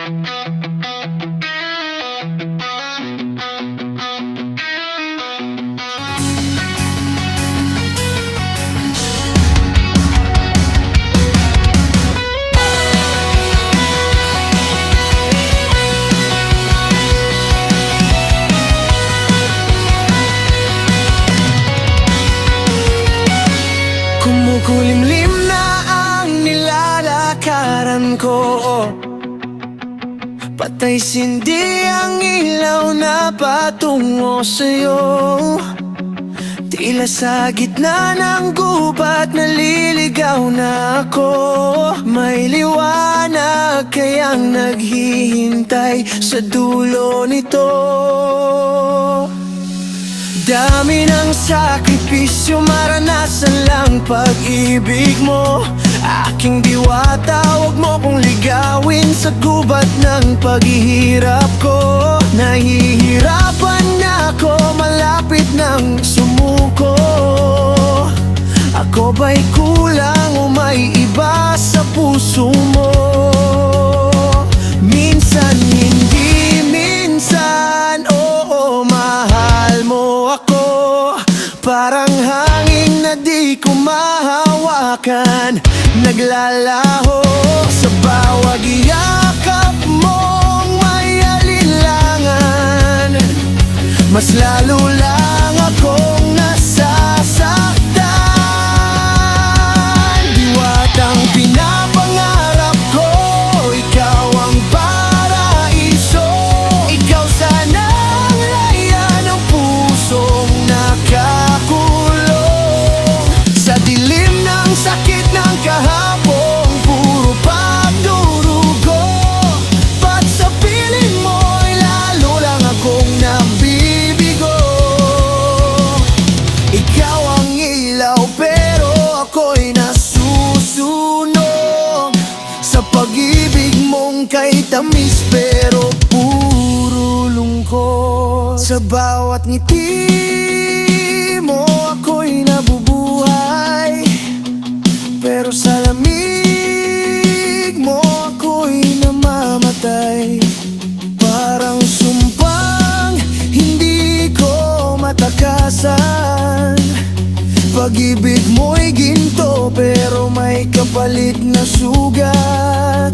Kumukulimlim na ang nilalakaran ko. Patay sindi ang ilaw na patungo sa'yo. Tila sa gitna ng gubat naliligaw na ako. May liwanag kayang naghihintay sa dulo nito. Dami ng sakripisyo, maranasan lang pag-ibig mo. Aking diwata, huwag mo kong ligawin sa gubat ng paghihirap ko. Nahihirapan na ako, malapit nang sumuko. Ako ba'y kulang o may iba sa puso mo? Minsan hindi, minsan oo, mahal mo ako. Parang hangin na di ko mahawakan, naglalaho sa bawat yakap mong may alinlangan. Mas lalo lang akong nasasaktan. Diwatang pinapangarap ko, ikaw ang paraiso. Ikaw sana ang laya ng pusong nakakulong sa dilim ng sakit ng kahapon. Puro pagdurugo, ba't sa piling mo'y lalo lang akong nabibigo? Ikaw ang ilaw pero ako'y nasusunog sa pag-ibig mong kay tamis pero puro lungkot. Sa bawat ngiti mo ako'y nabubuhay, pero sa lamig mo ako'y namamatay. Parang sumpang hindi ko matakasan. Pag-ibig mo'y ginto pero may kapalit na sugat.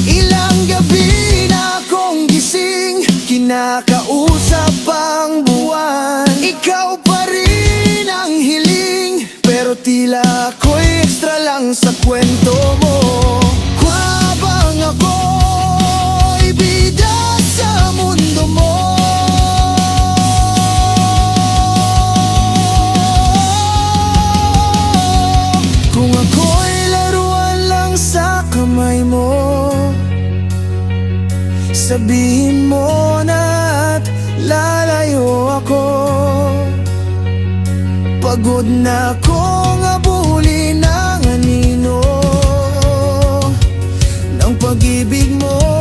Ilang gabi na akong gising, kinakausap ang buwan. Ikaw pa rin ang hiling, pero tila ako'y extra lang sa kwento mo. Habang ako'y bida sa mundo mo. Kung ako'y laruan lang sa kamay mo, sabihin mo na at lalayo ako. Pagod na akong abulin ang anino ng pag-ibig mo.